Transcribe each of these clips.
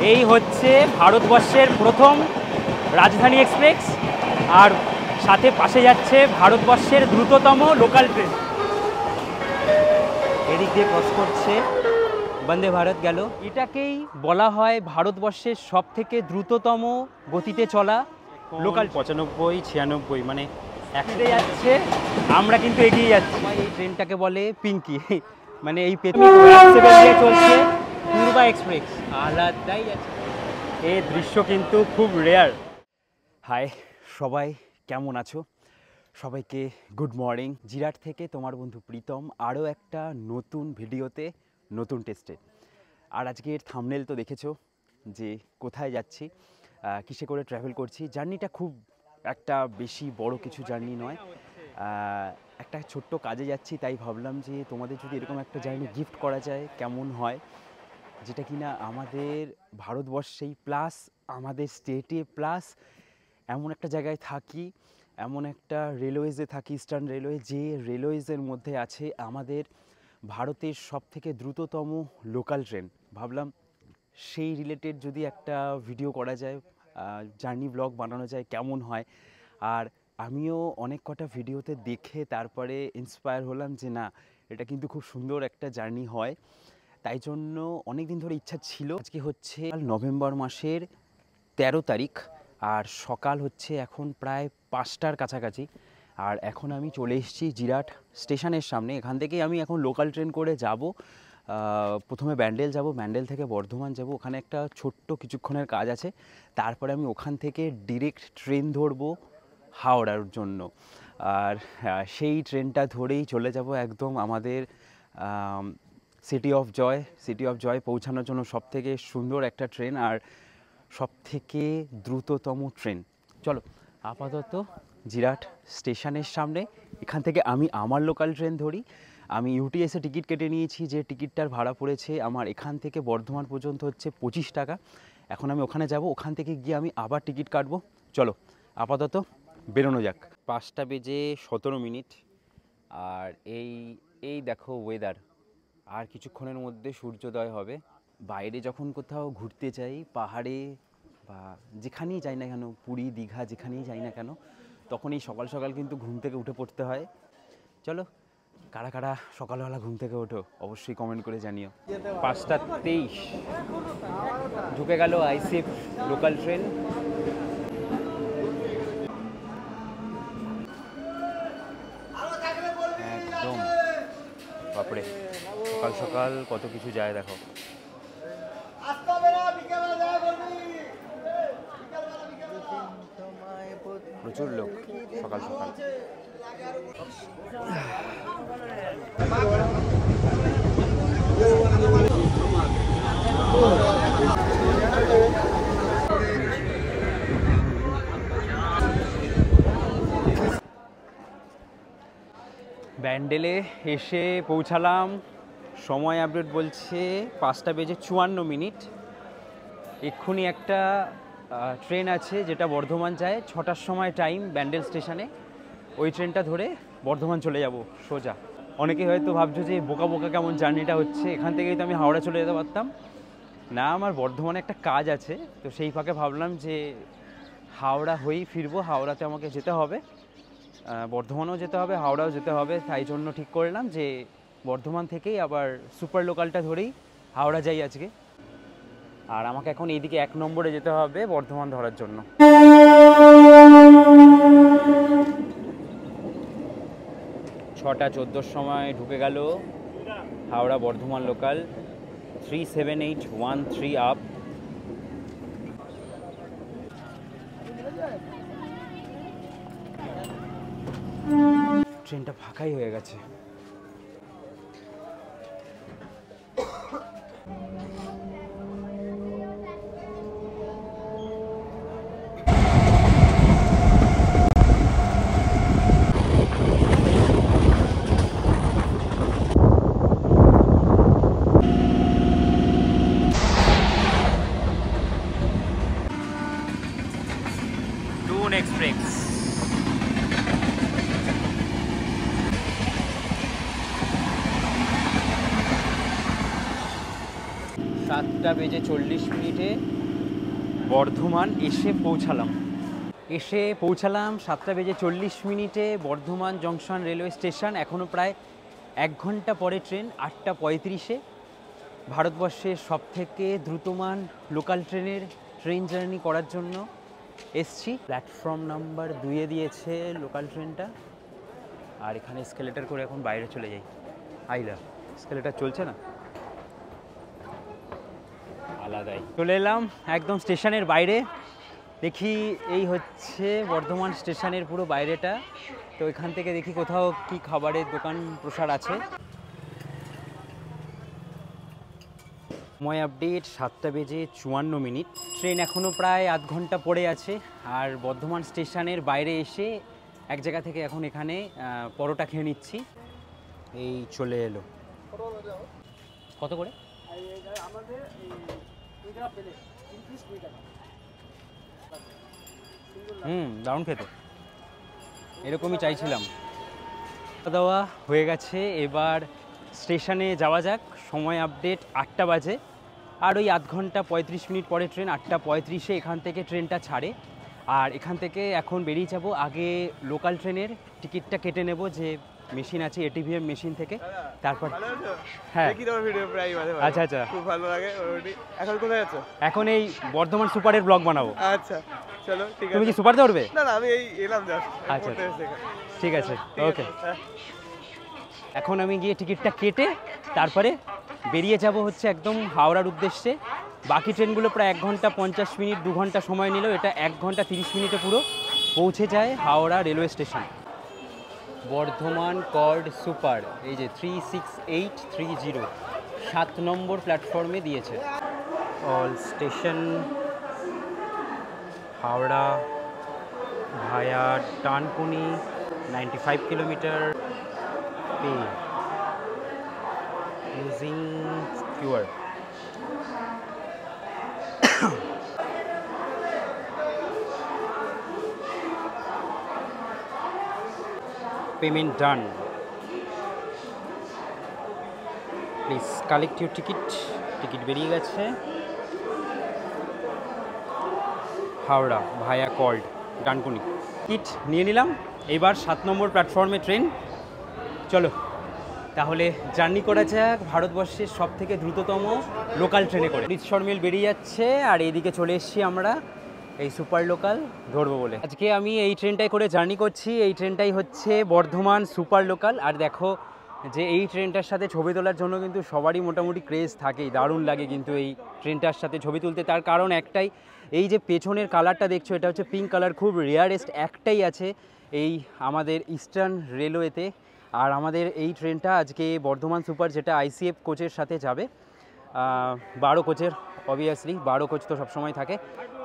এই হচ্ছে ভারতবর্ষের প্রথম রাজধানী এক্সপ্রেস, আর সাথে পাশে যাচ্ছে ভারতবর্ষের দ্রুততম লোকাল ট্রেন। এদিক দিয়ে ক্রস করছে বন্দে ভারত গেল। এটাকেই বলা হয় ভারতবর্ষের সব থেকে দ্রুততম গতিতে চলা লোকাল। 95, 96 মানে একসাথে যাচ্ছে, আমরা কিন্তু এগিয়ে যাচ্ছি। এই ট্রেনটাকে বলে পিঙ্কি, মানে এই পেছনে চলছে পূর্বা এক্সপ্রেস, আলাদাই আছে। এই দৃশ্য কিন্তু খুব রেয়ার। হাই সবাই, কেমন আছো? সবাইকে গুড মর্নিং। জিরাট থেকে তোমার বন্ধু প্রীতম, আরও একটা নতুন ভিডিওতে, নতুন টেস্টে। আর আজকের থাম্বনেল তো দেখেছো যে কোথায় যাচ্ছি, কিসে করে ট্রাভেল করছি। জার্নিটা খুব একটা বেশি বড় কিছু জার্নি নয়, একটা ছোট্ট কাজে যাচ্ছি। তাই ভাবলাম যে তোমাদের যদি এরকম একটা জার্নি গিফট করা যায় কেমন হয়, যেটা কিনা আমাদের ভারতবর্ষেই প্লাস আমাদের স্টেটে প্লাস এমন একটা জায়গায় থাকি, এমন একটা রেলওয়েজে থাকি, ইস্টার্ন রেলওয়ে, যে রেলওয়েজের মধ্যে আছে আমাদের ভারতের সবথেকে দ্রুততম লোকাল ট্রেন। ভাবলাম সেই রিলেটেড যদি একটা ভিডিও করা যায়, জার্নি ব্লগ বানানো যায় কেমন হয়। আর আমিও অনেক কটা ভিডিওতে দেখে তারপরে ইন্সপায়ার হলাম যে না, এটা কিন্তু খুব সুন্দর একটা জার্নি হয়। তাই জন্য অনেক দিন ধরে ইচ্ছা ছিল। আজকে হচ্ছে নভেম্বর মাসের 13 তারিখ, আর সকাল হচ্ছে এখন প্রায় 5টার কাছাকাছি। আর এখন আমি চলে এসেছি জিরাট স্টেশনের সামনে। এখান থেকেই আমি এখন লোকাল ট্রেন করে যাব। প্রথমে ব্যান্ডেল যাব, ব্যান্ডেল থেকে বর্ধমান যাব, ওখানে একটা ছোট্ট কিছুক্ষণের কাজ আছে। তারপরে আমি ওখান থেকে ডিরেক্ট ট্রেন ধরবো হাওড়ার জন্য। আর সেই ট্রেনটা ধরেই চলে যাব একদম আমাদের সিটি অফ জয় পৌঁছানোর জন্য। সবথেকে সুন্দর একটা ট্রেন আর সবথেকে দ্রুততম ট্রেন। চলো আপাতত জিরাট স্টেশনের সামনে, এখান থেকে আমি আমার লোকাল ট্রেন ধরি। আমি ইউটিএসে টিকিট কেটে নিয়েছি, যে টিকিটটার ভাড়া পড়েছে আমার এখান থেকে বর্ধমান পর্যন্ত হচ্ছে 25 টাকা। এখন আমি ওখানে যাব, ওখান থেকে গিয়ে আমি আবার টিকিট কাটবো। চলো আপাতত বেরোনো যাক। 5:17 আর এই দেখো ওয়েদার, আর কিছুক্ষণের মধ্যে সূর্যোদয় হবে। বাইরে যখন কোথাও ঘুরতে যাই, পাহাড়ে বা যেখানেই যাই না কেন, পুরী দীঘা যেখানেই যাই না কেন, তখন এই সকাল সকাল কিন্তু ঘুম থেকে উঠে পড়তে হয়। চলো, কারা কারা সকালবেলা ঘুম থেকে ওঠো অবশ্যই কমেন্ট করে জানিও। 5:23 ঢুকে গেল আইসিএফ লোকাল ট্রেন। একদম বাপরে, সকাল সকাল কত কিছু যায় দেখো। প্রচুর লোক সকাল সকাল। ব্যান্ডেলে এসে পৌঁছালাম, সময় আপডেট বলছে 5:54। এক্ষুনি একটা ট্রেন আছে যেটা বর্ধমান যায়, 6টার সময় টাইম ব্যান্ডেল স্টেশনে। ওই ট্রেনটা ধরে বর্ধমান চলে যাব সোজা। অনেকে হয়তো ভাবছো যে বোকা বোকা কেমন জার্নিটা হচ্ছে, এখান থেকেই তো আমি হাওড়া চলে যেতে পারতাম। না, আমার বর্ধমানে একটা কাজ আছে, তো সেই ফাঁকে ভাবলাম যে হাওড়া হয়েই ফিরবো। হাওড়াতে আমাকে যেতে হবে, বর্ধমানেও যেতে হবে, হাওড়াও যেতে হবে। তাই জন্য ঠিক করলাম যে বর্ধমান থেকেই আবার সুপার লোকালটা ধরেই হাওড়া যাই আজকে। আর আমাকে এখন এইদিকে 1 নম্বরে যেতে হবে বর্ধমান ধরার জন্য। 6:14 সময় ঢুকে গেল হাওড়া বর্ধমান লোকাল 37813 আপ। ট্রেনটা ফাঁকাই হয়ে গেছে। এক্সপ্রেস 7টা 7:40 বর্ধমান এসে পৌঁছালাম 7:40 বর্ধমান জংশন রেলওয়ে স্টেশন। এখনও প্রায় 1 ঘন্টা পরে ট্রেন 8:35। ভারতবর্ষের সবথেকে দ্রুতমান লোকাল ট্রেন জার্নি করার জন্য এসছি। প্ল্যাটফর্ম নাম্বার 2-এ দিয়েছে লোকাল ট্রেনটা, আর এখানে এসকেলেটার করে এখন বাইরে চলে যাই। আইলা এসকেলেটার চলছে না, আলাদাই চলে এলাম একদম স্টেশনের বাইরে। দেখি এই হচ্ছে বর্ধমান স্টেশনের পুরো বাইরেটা। তো এখান থেকে দেখি কোথাও কি খাবারের দোকান প্রসার আছে। সময় আপডেট 7:54। ট্রেন এখনও প্রায় আধ ঘন্টা পড়ে আছে। আর বর্ধমান স্টেশনের বাইরে এসে এক জায়গা থেকে এখন এখানে পরোটা খেয়ে নিচ্ছি। এই চলে এলো। কত করে? দারুণ খেতে, এরকমই চাইছিলাম। খাওয়া দাওয়া হয়ে গেছে, এবার স্টেশনে যাওয়া যাক। সময় আপডেট 8টা বাজে, আর ওই আধ ঘন্টা 35 মিনিট পরে ট্রেন 8:35 এখান থেকে ট্রেনটা ছাড়ে। আর এখান থেকে এখন বেরিয়ে যাব। আগে লোকাল ট্রেনের টিকিটটা কেটে নেব, যে মেশিন আছে এটিভিএম মেশিন থেকে। তারপর হ্যাঁ, আচ্ছা আচ্ছা, খুব ভালো লাগে। এখন কোথায় আছো? এখন এই বর্ধমান সুপারের ব্লগ বানাবো। আচ্ছা চলো, ঠিক আছে। তুমি কি সুপার ধরবে? না না, আমি এই এলাম জাস্ট। আচ্ছা ঠিক আছে, ওকে। এখন আমি গিয়ে টিকিটটা কেটে তারপরে বেরিয়ে যাব হচ্ছে একদম হাওড়ার উদ্দেশ্যে। বাকি ট্রেনগুলো প্রায় 1 ঘন্টা 50 মিনিট 2 ঘন্টা সময় নিল, এটা 1 ঘন্টা 30 মিনিটে পুরো পৌঁছে যায় Howrah railway station. Bardhaman chord super, এই যে 36830 7 নম্বর প্ল্যাটফর্মে দিয়েছে। All station Howrah via Dankuni 95 kilometre pay using QR। Payment done, please collect your ticket বেরিয়ে গেছে। Howrah via chord Dankuni ticket নিয়ে নিলাম। এবার 7 নম্বর প্ল্যাটফর্মে ট্রেন। চলো তাহলে জার্নি করা যাক ভারতবর্ষের সবথেকে দ্রুততম লোকাল ট্রেনে করে। অমৃতসর মেল বেরিয়ে যাচ্ছে, আর এইদিকে চলে এসেছি আমরা এই সুপার লোকাল ধরবো বলে। আজকে আমি এই ট্রেনটাই করে জার্নি করছি। এই ট্রেনটাই হচ্ছে বর্ধমান সুপার লোকাল। আর দেখো যে এই ট্রেনটার সাথে ছবি তোলার জন্য কিন্তু সবারই মোটামুটি ক্রেজ থাকেই, দারুণ লাগে কিন্তু এই ট্রেনটার সাথে ছবি তুলতে। তার কারণ একটাই, এই যে পেছনের কালারটা দেখছো এটা হচ্ছে পিঙ্ক কালার, খুব রেয়ারেস্ট একটাই আছে এই আমাদের ইস্টার্ন রেলওয়েতে। আর আমাদের এই ট্রেনটা আজকে বর্ধমান সুপার, যেটা ICF কোচের সাথে যাবে, 12 কোচের, অবভিয়াসলি 12 কোচ তো সবসময় থাকে।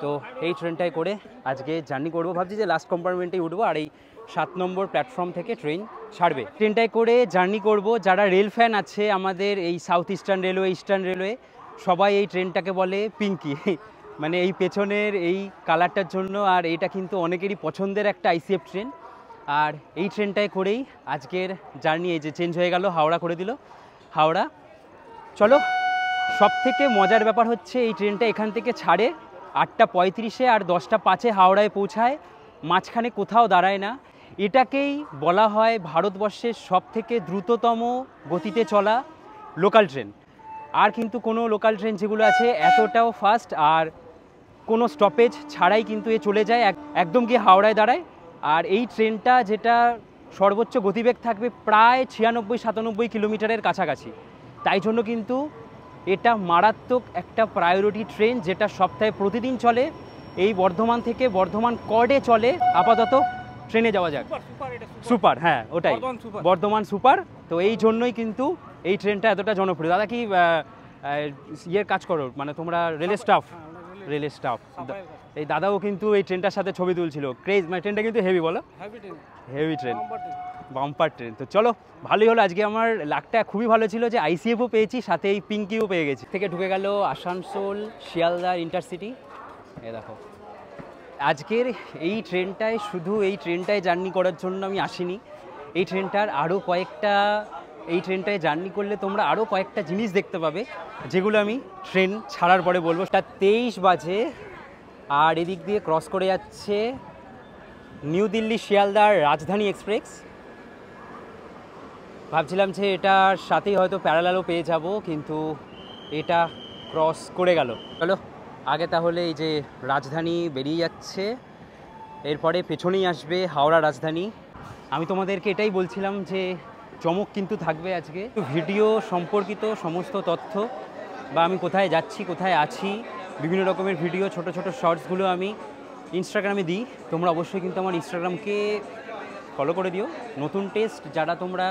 তো এই ট্রেনটায় করে আজকে জার্নি করবো। ভাবছি যে লাস্ট কম্পার্টমেন্টেই উঠবো, আর এই 7 নম্বর প্ল্যাটফর্ম থেকে ট্রেন ছাড়বে। ট্রেনটায় করে জার্নি করব। যারা রেল ফ্যান আছে আমাদের এই south eastern railway, eastern railway, সবাই এই ট্রেনটাকে বলে পিঙ্কি, মানে এই পেছনের এই কালারটার জন্য। আর এইটা কিন্তু অনেকেরই পছন্দের একটা ICF ট্রেন। আর এই ট্রেনটায় করেই আজকের জার্নি, এই যে চেঞ্জ হয়ে গেল, হাওড়া করে দিল, হাওড়া। চলো, সব থেকে মজার ব্যাপার হচ্ছে এই ট্রেনটা এখান থেকে ছাড়ে 8:35 আর 10:05 হাওড়ায় পৌঁছায়, মাঝখানে কোথাও দাঁড়ায় না। এটাকেই বলা হয় ভারতবর্ষের সবথেকে দ্রুততম গতিতে চলা লোকাল ট্রেন। আর কিন্তু কোনো লোকাল ট্রেন যেগুলো আছে এতটাও ফাস্ট আর কোনো স্টপেজ ছাড়াই কিন্তু এ চলে যায়, একদম গিয়ে হাওড়ায় দাঁড়ায়। আর এই ট্রেনটা যেটা সর্বোচ্চ গতিবেগ থাকবে প্রায় 96-97 কিলোমিটারের কাছাকাছি। তাই জন্য কিন্তু এটা মারাত্মক একটা প্রায়োরিটি ট্রেন, যেটা সপ্তাহে প্রতিদিন চলে। এই বর্ধমান থেকে বর্ধমান কর্ডে চলে। আপাতত ট্রেনে যাওয়া যাক। সুপার, হ্যাঁ ওটাই, বর্ধমান সুপার। তো এই জন্যই কিন্তু এই ট্রেনটা এতটা জনপ্রিয়। দাদা কি ইয়ের কাজ করো, মানে তোমরা রেলের স্টাফ? রেলের স্টাফ। এই দাদাও কিন্তু এই ট্রেনটার সাথে ছবি তুলছিল। ক্রেজ, মানে ট্রেনটা কিন্তু হেভি, বলো হেভি ট্রেন, বাম্পার ট্রেন। তো চলো, ভালোই হলো। আজকে আমার লাকটা খুবই ভালো ছিল যে ICFও পেয়েছি, সাথে এই পিঙ্কিও পেয়ে গেছি। থেকে ঢুকে গেল আসানসোল শিয়ালদা ইন্টারসিটি। এ দেখো, আজকের এই ট্রেনটায়, শুধু এই ট্রেনটায় জার্নি করার জন্য আমি আসিনি। এই ট্রেনটার আরও কয়েকটা এই ট্রেনটায় জার্নি করলে তোমরা আরও কয়েকটা জিনিস দেখতে পাবে, যেগুলো আমি ট্রেন ছাড়ার পরে বলবো। 23 বাজে আর এদিক দিয়ে ক্রস করে যাচ্ছে নিউ দিল্লি শিয়ালদার রাজধানী এক্সপ্রেস। ভাবছিলাম যে এটার সাথেই হয়তো প্যারালালও পেয়ে যাব, কিন্তু এটা ক্রস করে গেল। চলো আগে তাহলে এই যে রাজধানী বেরিয়ে যাচ্ছে, এরপরে পেছনেই আসবে হাওড়া রাজধানী। আমি তোমাদেরকে এটাই বলছিলাম যে চমক কিন্তু থাকবে আজকে। ভিডিও সম্পর্কিত সমস্ত তথ্য বা আমি কোথায় যাচ্ছি, কোথায় আছি, বিভিন্ন রকমের ভিডিও, ছোট ছোট শর্টসগুলো আমি ইনস্টাগ্রামে দিই। তোমরা অবশ্যই কিন্তু আমার ইনস্টাগ্রামকে ফলো করে দিও। নতুন টেস্ট, যারা তোমরা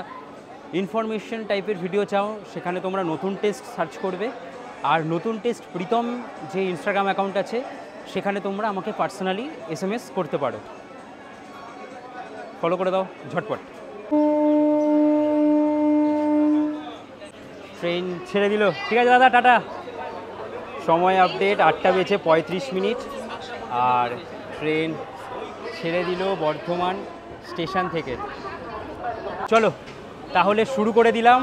ইনফরমেশন টাইপের ভিডিও চাও, সেখানে তোমরা নতুন টেস্ট সার্চ করবে। আর নতুন টেস্ট প্রীতম যে ইনস্টাগ্রাম অ্যাকাউন্ট আছে, সেখানে তোমরা আমাকে পার্সোনালি SMS করতে পারো। ফলো করে দাও ঝটপট। ট্রেন ছেড়ে দিল। ঠিক আছে দাদা, টাটা। সময় আপডেট 8:35 আর ট্রেন ছেড়ে দিল বর্ধমান স্টেশন থেকে। চলো তাহলে শুরু করে দিলাম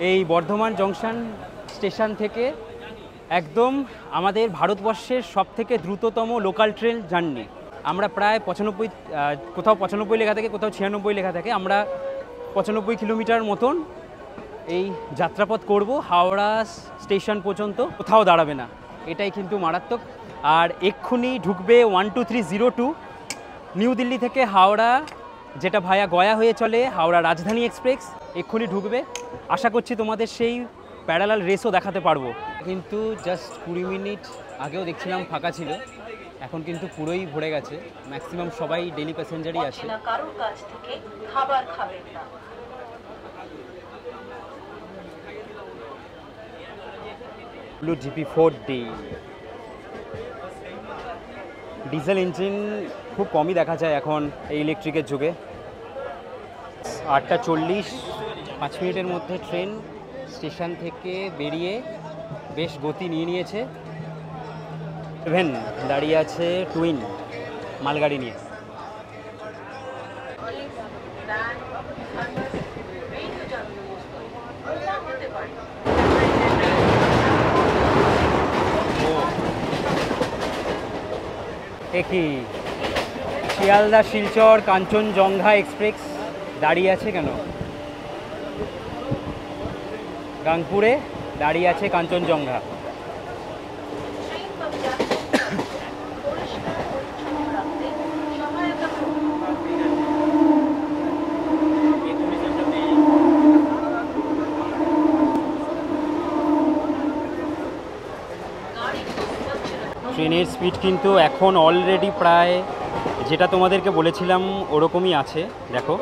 এই বর্ধমান জংশন স্টেশন থেকে একদম আমাদের ভারতবর্ষের সবথেকে দ্রুততম লোকাল ট্রেন জার্নি। আমরা প্রায় 95, কোথাও 95 লেখা থাকে, কোথাও 96 লেখা থাকে, আমরা 95 কিলোমিটার মতন এই যাত্রাপথ করব। হাওড়া স্টেশন পর্যন্ত কোথাও দাঁড়াবে না, এটাই কিন্তু মারাত্মক। আর এক্ষুনি ঢুকবে 12302 নিউ দিল্লি থেকে হাওড়া, যেটা ভায়া গয়া হয়ে চলে, হাওড়া রাজধানী এক্সপ্রেস এক্ষুনি ঢুকবে। আশা করছি তোমাদের সেই প্যারালাল রেসও দেখাতে পারবো। কিন্তু জাস্ট 20 মিনিট আগেও দেখছিলাম ফাঁকা ছিল, এখন কিন্তু পুরোই ভরে গেছে। ম্যাক্সিমাম সবাই ডেলি প্যাসেঞ্জারই আছে। কারোর কাছ থেকে খাবার খাবেন না। GP4D ডিজেল ইঞ্জিন খুব কমই দেখা যায় এখন এই ইলেকট্রিকের যুগে। 8:40, 5 মিনিটের মধ্যে ট্রেন স্টেশন থেকে বেরিয়ে বেশ গতি নিয়ে নিয়েছে। ইভেন দাঁড়িয়ে আছে টুইন মালগাড়ি নিয়ে। একই শিয়ালদা শিলচর কাঞ্চনজঙ্ঘা এক্সপ্রেস দাঁড়িয়ে আছে কেন? গাংপুরে দাঁড়িয়ে আছে কাঞ্চনজঙ্ঘা। ট্রেনের স্পিড কিন্তু এখন অলরেডি প্রায় যেটা তোমাদেরকে বলেছিলাম ওরকমই আছে। দেখো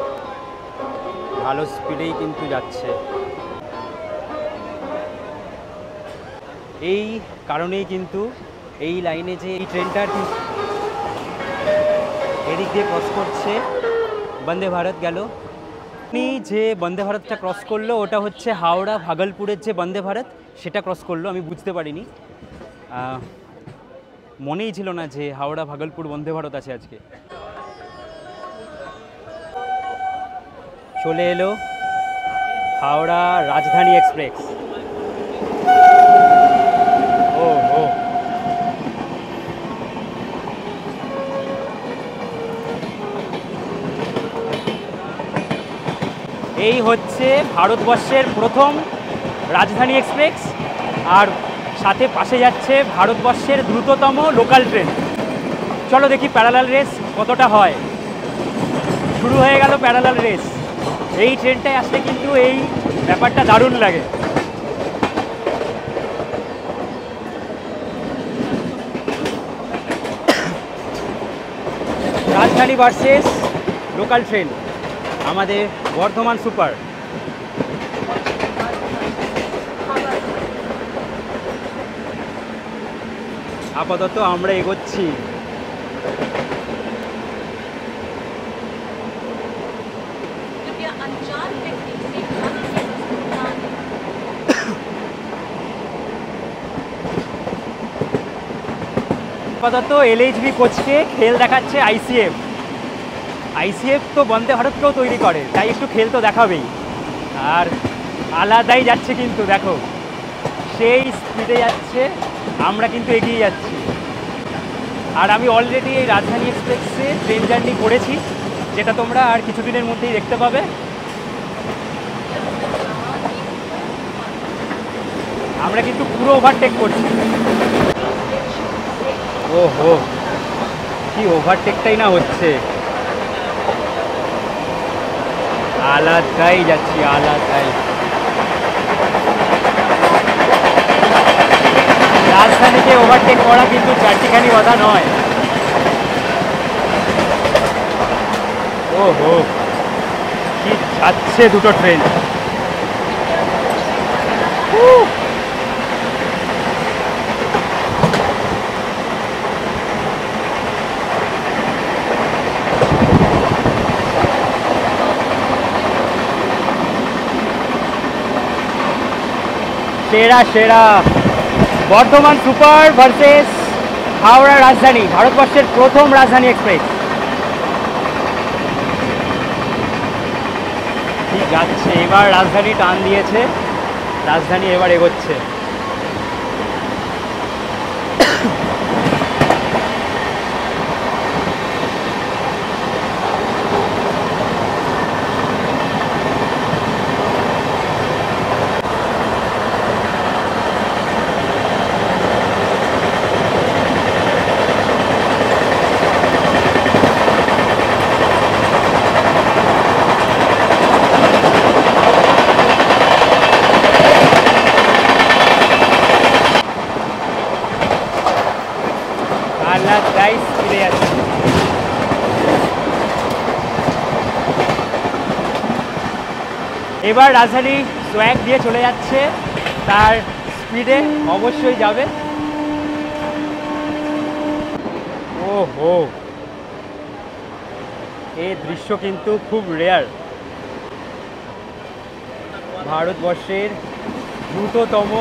ভালো স্পিডেই কিন্তু যাচ্ছে। এই কারণেই কিন্তু এই লাইনে যে এই ট্রেনটার এদিক দিয়ে ক্রস করছে বন্দে ভারত গেল। যে বন্দে ভারতটা ক্রস করলো ওটা হচ্ছে হাওড়া ভাগলপুরের যে বন্দে ভারত, সেটা ক্রস করলো। আমি বুঝতে পারিনি, মনেই ছিল না যে হাওড়া ভাগলপুর বন্দে ভারত আছে আজকে। চলে এলো হাওড়া রাজধানী এক্সপ্রেস। ও ও এই হচ্ছে ভারতবর্ষের প্রথম রাজধানী এক্সপ্রেস, আর সাথে পাশে যাচ্ছে ভারতবর্ষের দ্রুততম লোকাল ট্রেন। চলো দেখি প্যারালাল রেস কতটা হয়। শুরু হয়ে গেল প্যারালাল রেস। এই ট্রেনটায় আসলে কিন্তু এই ব্যাপারটা দারুণ লাগে। রাজধানী ভার্সেস লোকাল ট্রেন, আমাদের বর্ধমান সুপার। আপাতত আমরা এগোচ্ছি। আপাতত LHB কোচকে খেল দেখাচ্ছে ICF। তো বন্দে ভারতকেও তৈরি করে, তাই একটু খেল তো দেখাবেই। আর আলাদাই যাচ্ছে কিন্তু দেখো, সেই স্পিডে যাচ্ছে, আমরা কিন্তু এগিয়ে যাচ্ছি। আর আমি অলরেডি এই রাজধানী এক্সপ্রেসে ট্রেন জার্নি করেছি, যেটা তোমরা আর কিছুদিনের মধ্যেই দেখতে পাবে। আমরা কিন্তু পুরো ওভারটেক করছি। ওহো, কি ওভারটেকটাই না হচ্ছে, আলাদাই যাচ্ছি, আলাদাই। রাজধানীকে ওভারটেক করা কিন্তু চারটিখানি কথা নয়। ওহো, কি যাচ্ছে দুটো ট্রেন। সেরা সেরা, বর্ধমান সুপার ভার্সেস হাওড়া রাজধানী, ভারতবর্ষের প্রথম রাজধানী এক্সপ্রেস। ঠিক যাচ্ছে, এবার রাজধানী টান দিয়েছে, রাজধানী এবার এগোচ্ছে। আলাদাই স্পিডে যাচ্ছে। এবার রাজধানী সোয়াগ দিয়ে চলে যাচ্ছে, তার স্পিডে অবশ্যই যাবে। ওহো, এই দৃশ্য কিন্তু খুব রেয়ার। ভারতবর্ষের দ্রুততম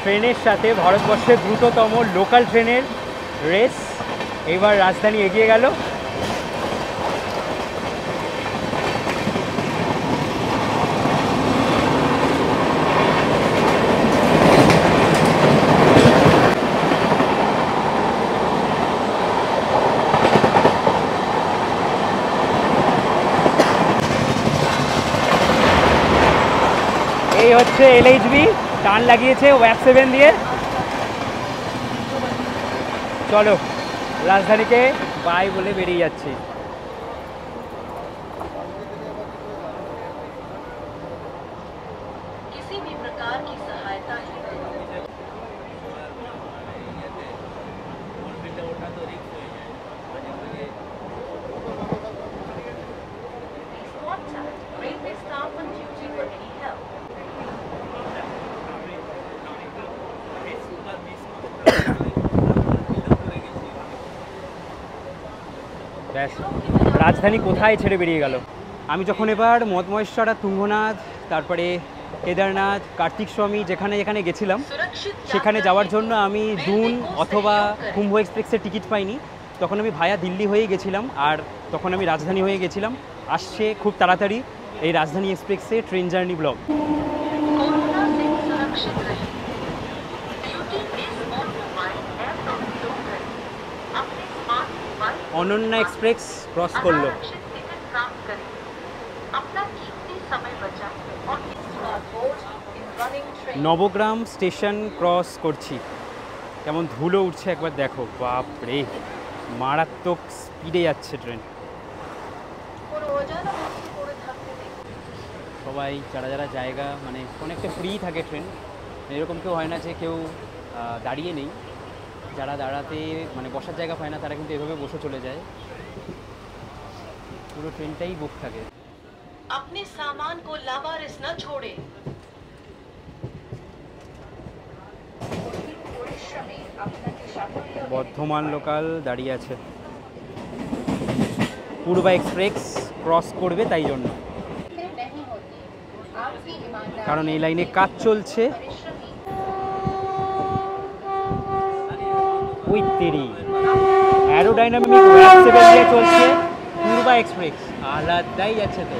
ট্রেনের সাথে ভারতবর্ষের দ্রুততম লোকাল ট্রেনের রেস, এবার রাজধানী এগিয়ে গেল। এই হচ্ছে এলএইচবি, টান লাগিয়েছে ওয়াক 7 দিয়ে। চলো, রাজধানীকে বাই বলে বেরিয়ে যাচ্ছি। किसी भी प्रकार की सहायता हेतु Please contact railway staff on duty for any help. ব্যাস, রাজধানী কোথায় ছেড়ে বেরিয়ে গেল। আমি যখন এবার মদমহেশ্বর আর তুঙ্গনাথ, তারপরে কেদারনাথ, কার্তিক স্বামী যেখানে যেখানে গেছিলাম, সেখানে যাওয়ার জন্য আমি দুন অথবা কুম্ভ এক্সপ্রেসের টিকিট পাইনি। তখন আমি ভায়া দিল্লি হয়েই গেছিলাম, আর তখন আমি রাজধানী হয়ে গেছিলাম। আসছে খুব তাড়াতাড়ি এই রাজধানী এক্সপ্রেসে ট্রেন জার্নি ব্লগ। कोरोना से सुरक्षित रहें। Duty is on mobile app और दो करें। अपने smart mobile Ananya express cross করলো। अनारक्षित टिकट प्राप्त करें। अपना कीमती समय बचाएं और स्मार्ट बोर्ड इन running train Nabagram station cross করছি, কেমন ধুলো উঠছে একবার দেখো। বাপ রে, মারাত্মক স্পিডে যাচ্ছে ট্রেন। কোনো অজানা বস্তু পড়ে থাকতে দেখুন। সবাই যারা যারা জায়গা মানে অনেকটা ফ্রি থাকে ট্রেন, এরকম কেউ হয় না যে কেউ দাঁড়িয়ে নেই। যারা দাঁড়াতে মানে বসার জায়গা পায় না, তারা কিন্তু এভাবে বসে চলে যায়। পুরো ট্রেনটাই বুক থাকে। अपने सामान को लावारिस न छोड़े। বর্ধমান লোকাল দাঁড়িয়ে আছে, পূর্বা এক্সপ্রেস ক্রস করবে তাই জন্য, কারণ এই লাইনে কাজ চলছে। ওই তেরি, অ্যারোডাইনামিক ওয়াক 7 দিয়ে চলছে পূর্বা এক্সপ্রেস, আলাদাই যাচ্ছে তো।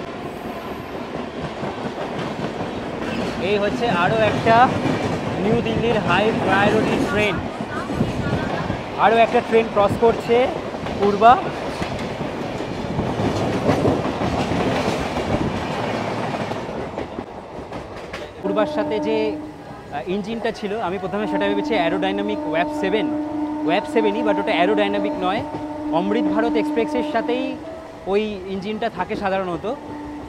এই হচ্ছে আরও একটা নিউ দিল্লির হাই প্রায়োরিটি ট্রেন। আরও একটা ট্রেন ক্রস করছে পূর্বা। পূর্বার সাথে যে ইঞ্জিনটা ছিল, আমি প্রথমে সেটা ভেবেছি অ্যারোডাইনামিক ওয়েব সেভেনই, বাট ওটা অ্যারোডাইনামিক নয়। অমৃত ভারত এক্সপ্রেসের সাথেই ওই ইঞ্জিনটা থাকে সাধারণত।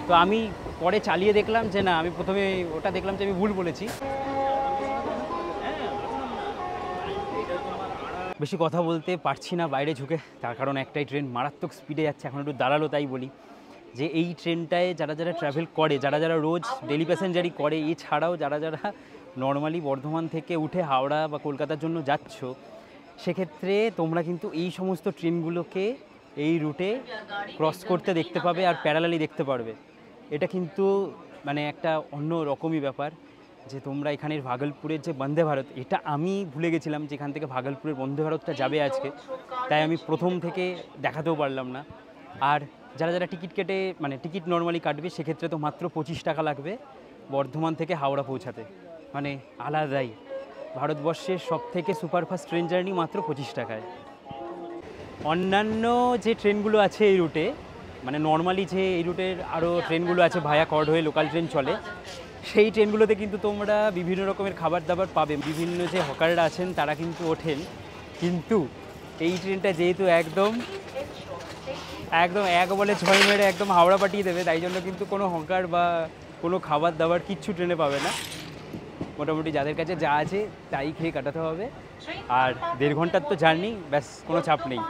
তো আমি পরে চালিয়ে দেখলাম যে না, আমি প্রথমে ওটা দেখলাম যে আমি ভুল বলেছি। বেশি কথা বলতে পারছি না বাইরে ঝুঁকে, তার কারণ একটাই, ট্রেন মারাত্মক স্পিডে যাচ্ছে। এখন একটু দাঁড়ালো, তাই বলি যে এই ট্রেনটায় যারা যারা ট্রাভেল করে, যারা যারা রোজ ডেলি প্যাসেঞ্জারই করে, এছাড়াও যারা যারা নর্মালি বর্ধমান থেকে উঠে হাওড়া বা কলকাতার জন্য যাচ্ছ, সেক্ষেত্রে তোমরা কিন্তু এই সমস্ত ট্রেনগুলোকে এই রুটে ক্রস করতে দেখতে পাবে আর প্যারালালি দেখতে পারবে। এটা কিন্তু মানে একটা অন্য রকমই ব্যাপার যে তোমরা এখানের ভাগলপুরের যে বন্দে ভারত, এটা আমি ভুলে গেছিলাম যে এখান থেকে ভাগলপুরের বন্দে ভারতটা যাবে আজকে, তাই আমি প্রথম থেকে দেখাতেও পারলাম না। আর যারা যারা টিকিট কেটে মানে টিকিট নর্মালি কাটবে, সেক্ষেত্রে তো মাত্র 25 টাকা লাগবে বর্ধমান থেকে হাওড়া পৌঁছাতে। মানে আলাদাই, ভারতবর্ষের সবথেকে সুপারফাস্ট ট্রেন জার্নি মাত্র 25 টাকায়। অন্যান্য যে ট্রেনগুলো আছে এই রুটে, মানে নর্মালি যে এই রুটের আরও ট্রেনগুলো আছে, ভায়া কর্ড হয়ে লোকাল ট্রেন চলে, সেই ট্রেনগুলোতে কিন্তু তোমরা বিভিন্ন রকমের খাবার দাবার পাবে। বিভিন্ন যে হকাররা আছেন তারা কিন্তু ওঠেন, কিন্তু এই ট্রেনটা যেহেতু একদম এক বলে 6 মেরে একদম হাওড়া পাঠিয়ে দেবে, তাই জন্য কিন্তু কোনো হকার বা কোনো খাবার দাবার কিচ্ছু ট্রেনে পাবে না। মোটামুটি যাদের কাছে যা আছে তাই খেয়ে কাটাতে হবে। আর 1.5 ঘন্টার তো জার্নি, ব্যাস কোনো চাপ নেই।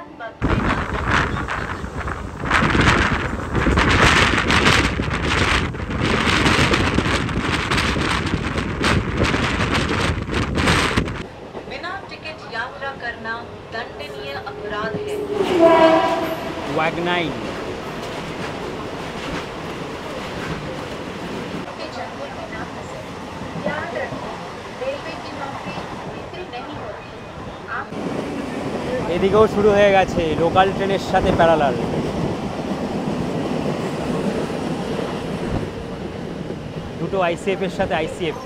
बिना टिकट यात्रा करना दंडनीय अपराध है। WAG9 याद रखें, रेलवे की नौकरी बिक्री नहीं होती। आप এদিকেও শুরু হয়ে গেছে লোকাল ট্রেনের সাথে প্যারালাল। দুটো ICF এর সাথে ICF।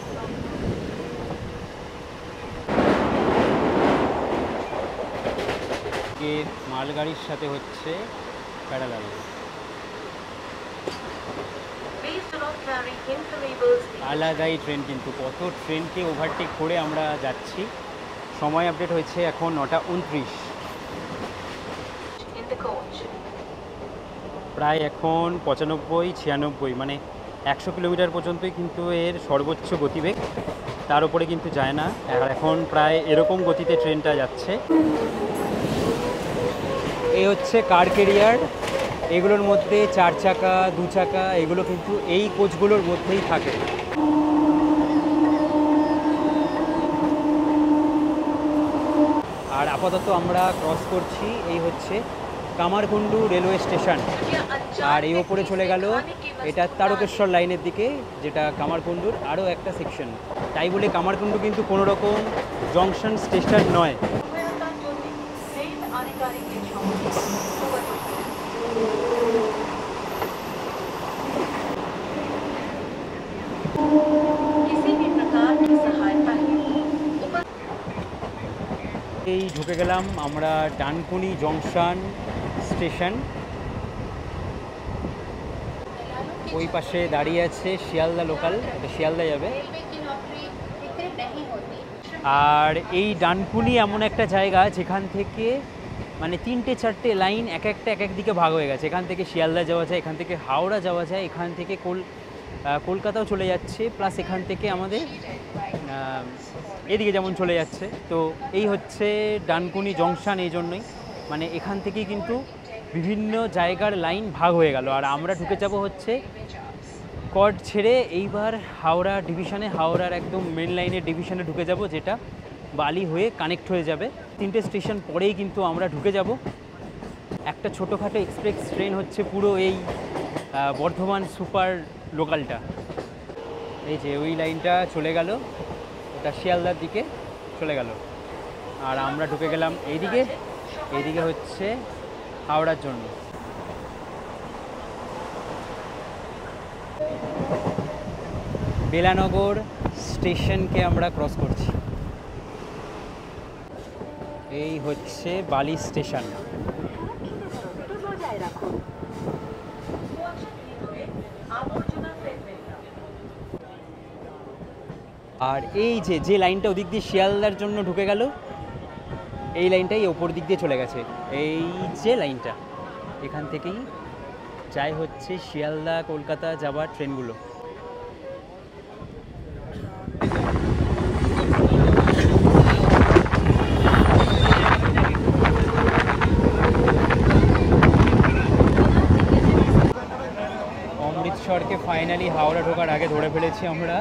এর মালগাড়ির সাথে হচ্ছে parallel. please do not carry inflammables আলাদাই ট্রেন, কিন্তু কত ট্রেনকে ওভারটেক করে আমরা যাচ্ছি। সময় আপডেট হয়েছে এখন 9:29। in the coach. প্রায় এখন 95-96, মানে 100 কিলোমিটার পর্যন্তই কিন্তু এর সর্বোচ্চ গতিবেগ, তার উপরে কিন্তু যায় না। আর এখন প্রায় এরকম গতিতে ট্রেনটা যাচ্ছে। এই হচ্ছে কার ক্যারিয়ার, এগুলোর মধ্যে 4 চাকা 2 চাকা এগুলো কিন্তু এই কোচগুলোর মধ্যেই থাকে। আর আপাতত আমরা ক্রস করছি, এই হচ্ছে কামারকুণ্ডু রেলওয়ে স্টেশন। আর এই ওপরে চলে গেল এটা তারকেশ্বর লাইনের দিকে, যেটা কামারকুণ্ডুর আরও একটা সেকশন। তাই বলে কামারকুণ্ডু কিন্তু কোনো রকম জংশন স্টেশন নয়। ट्रेन आधिकारिक के किसी भी प्रकार की सहायता हेतु এই ঢুকে গেলাম আমরা ডানকুনি জংশন স্টেশন। ওই পাশে দাঁড়িয়ে আছে শিয়ালদা লোকাল, এটা শিয়ালদা যাবে। আর এই ডানকুনি এমন একটা জায়গা যেখান থেকে মানে 3-4টে লাইন এক এক দিকে ভাগ হয়ে গেছে। এখান থেকে শিয়ালদা যাওয়া যায়, এখান থেকে হাওড়া যাওয়া যায়, এখান থেকে কলকাতাও চলে যাচ্ছে, প্লাস এখান থেকে আমাদের এদিকে যেমন চলে যাচ্ছে। তো এই হচ্ছে ডানকুনি জংশন, এই জন্যই মানে এখান থেকেই কিন্তু বিভিন্ন জায়গার লাইন ভাগ হয়ে গেল। আর আমরা ঢুকে যাব হচ্ছে কর্ড ছেড়ে এইবার হাওড়া ডিভিশনে, হাওড়ার একদম মেন লাইনের ডিভিশনে ঢুকে যাব, যেটা বালি হয়ে কানেক্ট হয়ে যাবে। 3টে স্টেশন পরেই কিন্তু আমরা ঢুকে যাব। একটা ছোটোখাটো এক্সপ্রেস ট্রেন হচ্ছে পুরো এই বর্ধমান সুপার লোকালটা। এই যে ওই লাইনটা চলে গেল, ওটা শিয়ালদার দিকে চলে গেল। আর আমরা ঢুকে গেলাম এইদিকে, এইদিকে হচ্ছে হাওড়ার জন্য। বেলানগর স্টেশনকে আমরা ক্রস করছি। এই হচ্ছে বালি স্টেশন। আর এই যে লাইনটা ওদিক দিয়ে শিয়ালদার জন্য ঢুকে গেল, এই লাইনটাই ওপর দিক দিয়ে চলে গেছে। এই যে লাইনটা, এখান থেকেই যাই হচ্ছে শিয়ালদা কলকাতা যাওয়ার ট্রেনগুলো। অমৃতসরকে ফাইনালি হাওড়া ঢোকার আগে ধরে ফেলেছি আমরা।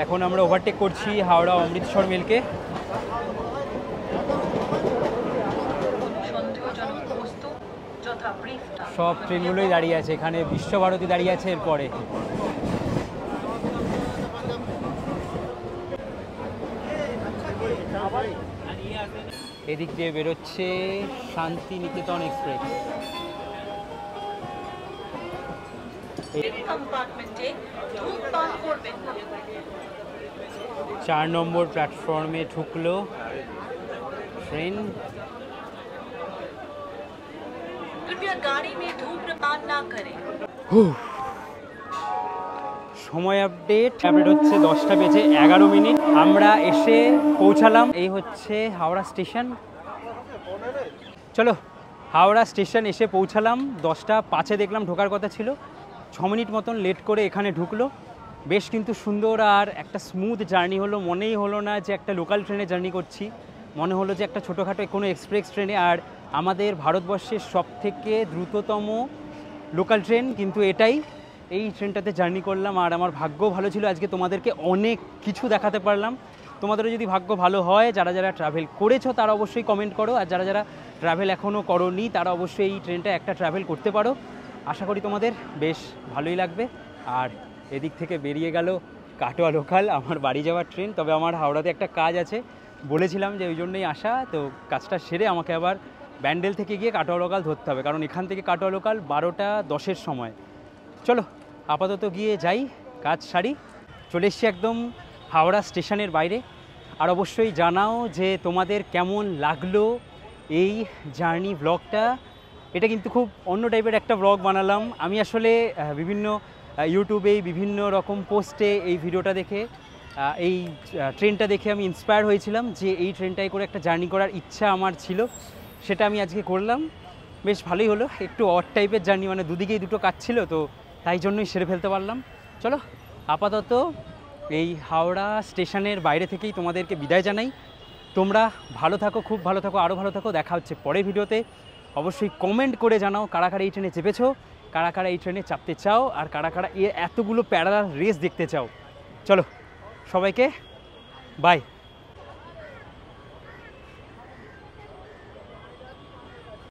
এখন আমরা ওভারটেক করছি হাওড়া অমৃতসর মেলকে। সব ট্রেনগুলোই দাঁড়িয়ে আছে, এখানে বিশ্বভারতী দাঁড়িয়ে আছে এরপরে। এদিক দিয়ে বেরোচ্ছে শান্তিনিকেতন এক্সপ্রেস। চার নম্বর প্ল্যাটফর্মে ঢুকলো ট্রেন। সময় আপডেট হচ্ছে 10টা বেজে 11 মিনিট। আমরা এসে পৌঁছালাম, এই হচ্ছে হাওড়া স্টেশন। চলো, হাওড়া স্টেশন এসে পৌঁছালাম। 10টা 5-এ দেখলাম ঢোকার কথা ছিল, 6 মিনিট মতন লেট করে এখানে ঢুকলো। বেশ কিন্তু সুন্দর আর একটা স্মুথ জার্নি হলো। মনেই হলো না যে একটা লোকাল ট্রেনে জার্নি করছি, মনে হলো যে একটা ছোটোখাটো কোনো এক্সপ্রেস ট্রেনে। আর আমাদের ভারতবর্ষের সবথেকে দ্রুততম লোকাল ট্রেন কিন্তু এটাই। এই ট্রেনটাতে জার্নি করলাম আর আমার ভাগ্য ভালো ছিল, আজকে তোমাদেরকে অনেক কিছু দেখাতে পারলাম। তোমাদেরও যদি ভাগ্য ভালো হয়, যারা যারা ট্রাভেল করেছো তারা অবশ্যই কমেন্ট করো, আর যারা যারা ট্রাভেল এখনও করোনি তারা অবশ্যই এই ট্রেনটা একটা ট্রাভেল করতে পারো। আশা করি তোমাদের বেশ ভালোই লাগবে। আর এদিক থেকে বেরিয়ে গেল কাটোয়া লোকাল, আমার বাড়ি যাওয়ার ট্রেন। তবে আমার হাওড়াতে একটা কাজ আছে, বলেছিলাম যে ওই জন্যই আসা, তো কাজটা সেরে আমাকে আবার ব্যান্ডেল থেকে গিয়ে কাটোয়া লোকাল ধরতে হবে, কারণ এখান থেকে কাটোয়া লোকাল 12টা 10-এর সময়। চলো আপাতত গিয়ে যাই, কাজ সারি। চলে এসছি একদম হাওড়া স্টেশনের বাইরে। আর অবশ্যই জানাও যে তোমাদের কেমন লাগলো এই জার্নি ব্লগটা। এটা কিন্তু খুব অন্য টাইপের একটা ব্লগ বানালাম আমি। আসলে বিভিন্ন ইউটিউবে বিভিন্ন রকম পোস্টে এই ভিডিওটা দেখে, এই ট্রেনটা দেখে আমি ইন্সপায়ার হয়েছিলাম যে এই ট্রেনটায় করে একটা জার্নি করার ইচ্ছা আমার ছিল, সেটা আমি আজকে করলাম। বেশ ভালোই হলো, একটু অড টাইপের জার্নি, মানে দুদিকেই দুটো কাজ ছিল, তো তাই জন্যই সেরে ফেলতে পারলাম। চলো আপাতত এই হাওড়া স্টেশনের বাইরে থেকেই তোমাদেরকে বিদায় জানাই। তোমরা ভালো থাকো, খুব ভালো থাকো, আরও ভালো থাকো। দেখা হচ্ছে পরের ভিডিওতে। অবশ্যই কমেন্ট করে জানাও কারা কারা এই ট্রেনে চেপেছো, কারা কারা এই ট্রেনে চাপতে চাও, আর কারা কারা এতগুলো প্যারালাল রেস দেখতে চাও। চলো সবাইকে বাই।